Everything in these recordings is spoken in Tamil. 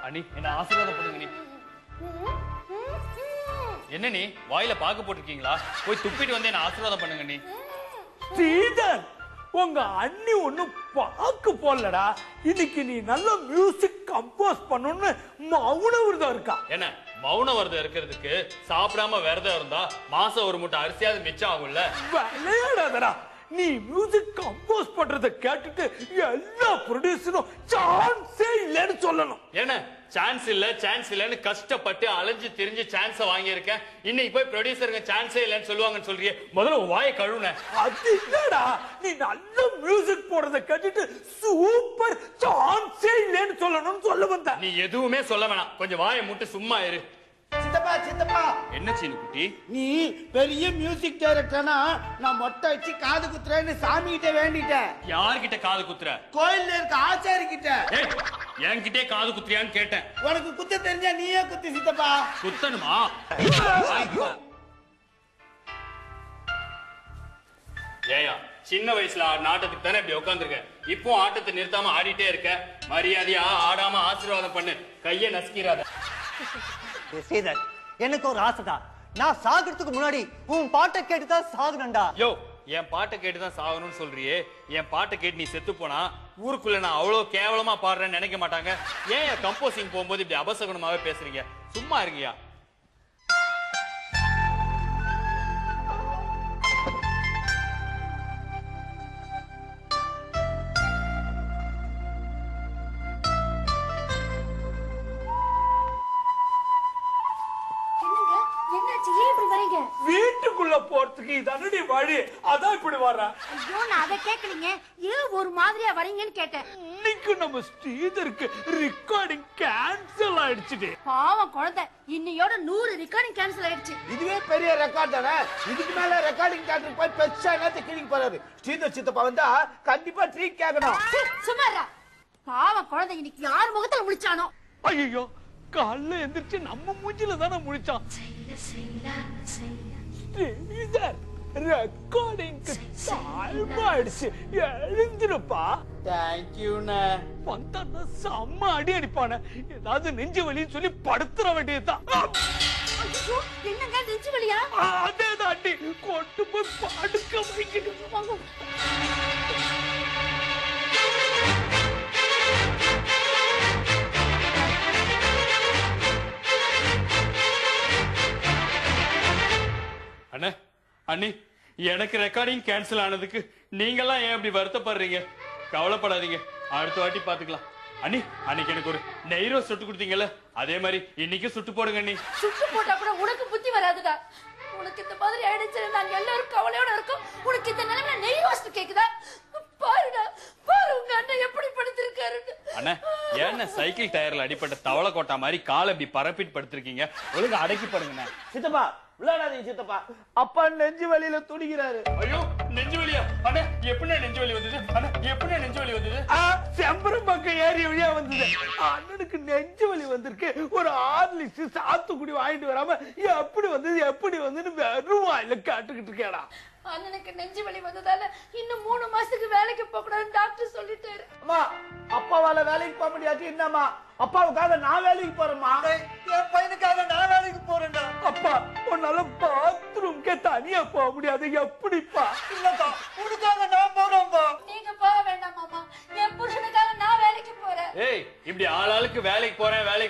அண்ணி என்ன ஆசீர்வாதம் பண்ணுங்க நீ. என்ன நீ வாயில பாக்கு போட்டிருக்கீங்களா? போய் துப்பிட்டு வந்து என்ன ஆசீர்வாதம் பண்ணுங்க நீ. ஸ்ரீதர், உங்க அண்ணி ஒண்ணும் பாக்கு போடலடா. இன்னைக்கு நீ நல்ல மியூசிக் கம்போஸ் பண்ணணும்னு மௌன விரதம் இருக்கா. என்ன மௌன விரதம் இருக்கிறதுக்கு சாப்பிடாம விரதம் இருந்தா மாசம் ஒரு மூட்டை அரிசியாவது மிச்சம் ஆகும்ல. விளையாடாதடா. நீ மியூசிக் கம்போஸ் பண்றத கேட்டுட்டு எல்லா ப்ரொடியூசரும் சான்ஸே இல்லைன்னு சொல்லணும். என்ன சான்ஸ் இல்லன்னு கஷ்டப்பட்டு அலைஞ்சு திரிஞ்சு சான்ஸ வாங்கி இருக்கேன். இன்னைக்கு போய் ப்ரொடியூசருங்க சான்ஸே இல்லன்னு சொல்லுவாங்கன்னு சொல்றியே, முதல்ல வாயை கழுவுன. அது இல்லடா, நீ நல்ல மியூசிக் போடுறத கேட்டுட்டு சூப்பர் சான்ஸே இல்லைன்னு சொல்லணும்னு சொல்ல வந்த. நீ எதுவுமே சொல்ல வேணாம், கொஞ்சம் வாயை மூட்டு சும்மா இரு. சித்தப்பா சித்தப்பா, என்ன சீனு குட்டி? நீ பெரிய மியூசிக் டைரக்டர்னா நான் மொட்டை வச்சு காது குத்துறேன்னு சாமி கிட்ட வேண்டிட்டேன். யார்கிட்ட காது குத்துற? கோயில்ல இருக்க ஆச்சாரி கிட்ட. என்கிட்டே காது குத்துறியான்னு கேட்டேன். உனக்கு குத்த தெரிஞ்சா நீயே குத்து சித்தப்பா. குத்தணுமா? ஏயா சின்ன வயசுல ஆட்டத்துக்கு தானே இப்படி உட்காந்துருக்க, இப்போ ஆட்டத்தை நிறுத்தாம ஆடிட்டே இருக்க. மரியாதையா ஆடாம ஆசீர்வாதம் பண்ணு, கைய நசுக்கிறாத. ஸ்ரீதர், எனக்கு ஒரு ஆசைதான். நான் சாகிறதுக்கு முன்னாடி உன் பாட்டை கேட்டுதான் சாகணும்டா. யோ, என் பாட்டை கேட்டுதான் சாகணும்னு சொல்றியே, என் பாட்டை கேட்டு நீ செத்து போனா ஊருக்குள்ள நான் அவ்வளவு கேவலமா பாடுறேன்னு நினைக்க மாட்டாங்க. ஏன் கம்போசிங் போகும்போது இப்படி அபசகுணமாவே பேசுறீங்க? சும்மா இருங்கயா. வீட்டுக்குள்ள போறதுக்கு இதனடி வழி, அதான் இப்படி வர்ற. ஐயோ, நான் அதை கேட்கலீங்க. ஏன் ஒரு மாதிரியா வரீங்கன்னு கேட்டேன். இன்னைக்கு நம்ம ஸ்ரீதருக்கு ரெக்கார்டிங் கேன்சல் ஆயிடுச்சு. பாவம் குழந்தை, இன்னையோட 100 ரெக்கார்டிங் கேன்சல் ஆயிடுச்சு. இதுவே பெரிய ரெக்கார்ட் தானே. இதுக்கு மேல ரெக்கார்டிங் தியேட்டருக்கு போய் பெருசா என்னத்தை கிளிக் போறாரு. ஸ்ரீதர் சித்தப்பா வந்தா கண்டிப்பா ட்ரீட் கேட்கணும். சும்மாரா. பாவம் குழந்தை இன்னைக்கு யார் முகத்துல முழிச்சானோ. ஐயோ, காலைல எந்திரிச்சு நம்ம மூஞ்சில தானே முழிச்சான். ரெக்கார்டிங்க்கு டைம் ஆயிடுச்சு, எழுந்திருப்பா. தேங்க்யூண்ணே. வந்தான்னா செம்ம அடி அடிப்பானே. ஏதாவது நெஞ்சு வலின்னு சொல்லி படுத்துற வேண்டியதுதான். என்னங்க நெஞ்சு வலியா? அதேதான் அடி, கொண்டு போய் படுக்க வைக்கணும். அண்ணே, அண்ணி, எனக்கு ரெக்கார்டிங் கேன்சல் ஆனதுக்கு நீங்கெல்லாம் ஏன் இப்படி வருத்தப்படுறீங்க? கவலைப்படாதீங்க, அடுத்த வாட்டி பாத்துக்கலாம். அண்ணி, அன்னைக்கு எனக்கு ஒரு நெய் ரோஸ்ட் சுட்டு கொடுத்தீங்கல்ல, அதே மாதிரி இன்னைக்கு சுட்டு போடுங்க அண்ணி. சுட்டு போட்டா கூட உனக்கு புத்தி வராதுடா. உனக்கு இந்த மாதிரி ஆயிடுச்சு, நாங்க எல்லாரும் கவலையோட இருக்கோம். உனக்கு இந்த நிலைமையில நெய் ரோஸ்ட் கேக்குதா? பாருடா, பாரு உங்க அண்ணன் எப்படி படுத்திருக்காருன்னு. அண்ணே, ஏன்னா சைக்கிள் டயர்ல அடிப்பட்ட தவளை கோட்டா மாதிரி காலை இப்படி பரப்பிட்டு படுத்திருக்கீங்க, ஒழுங்கு அடக்கி படுங்கண்ணே. சித்தப்பா விளையாடாதீங்க சித்தப்பா. அப்பா நெஞ்சு வலியில துடிக்கிறாரு. ஐயோ, நெஞ்சு வலியா? அண்ணே, எப்படி நெஞ்சு வலி வந்தது? அண்ணே, எப்படி நெஞ்சு வலி வந்தது? செம்பரம் பக்கம் ஏறி வழியா வந்தது. அண்ணனுக்கு நெஞ்சு வலி வந்திருக்கு. ஒரு ஹார்லிக்ஸ் சாத்துக்குடி வாங்கிட்டு வராம எப்படி வந்ததுன்னு வெறும் வாயில காட்டுக்கிட்டு இருக்கேடா. அண்ணனுக்கு நெஞ்சு வலி வந்ததால இன்னும் 3 மாசத்துக்கு வேலைக்கு போக கூடாதுன்னு டாக்டர் சொல்லிட்டாரு. அம்மா, அப்பாவால வேலைக்கு போக முடியாது. என்னம்மா, அப்பாவுக்காக நான் வேலைக்கு போறேம்மா. என் பையனுக்காக நான் வேலைக்கு போறேன்டா. அப்பா, உன்னால பாத்ரூம்க்கே தனியா போக முடியாது, எப்படிப்பா? இல்லப்பா, உனக்காக நான் போறேன்பா. நீங்க போக வேண்டாம் மாமா, என் புருஷனுக்காக நான் வேலைக்கு போறேன். ஏய், இப்படி ஆளாளுக்கு வேலைக்கு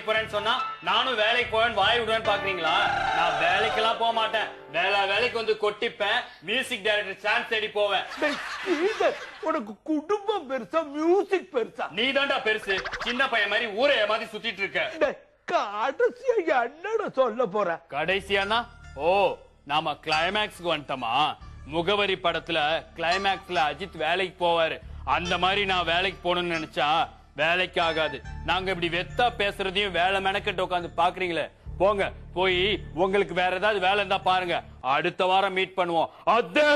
போறேன்னு சொன்னா நானும் வேலைக்கு போவேன் வாய் விடுவேன்னு பாக்குறீங்களா? நான் வேலைக்கெல்லாம் போக மாட்டேன். வேலைக்கு வந்து கொட்டிப்பேன். மியூசிக் டைரக்டர் சான்ஸ் தேடி போவேன். உனக்கு குடும்பம் பெருசா, மியூசிக் பெருசா? நீ தான்டா பெருசு. சின்ன பையன் மாதிரி ஊரை ஏமாத்தி சுத்திட்டு இருக்க. கடைசியா என்னடா சொல்ல போற? கடைசியானா, ஓ, நாம கிளைமேக்ஸ்க்கு வந்துட்டோமா? முகவரி படத்துல கிளைமேக்ஸ்ல அஜித் வேலைக்கு போவாரு, அந்த மாதிரி நான் வேலைக்கு போகணும்னு நினைச்சா வேலைக்கு ஆகாது. நாங்க இப்படி வெத்தா பேசுறதையும் வேலை மெனக்கெட்டு உட்காந்து பாக்குறீங்களே, போங்க, போய் உங்களுக்கு வேற ஏதாவது வேலை இருந்தா பாருங்க. அடுத்த வாரம் மீட் பண்ணுவோம். அது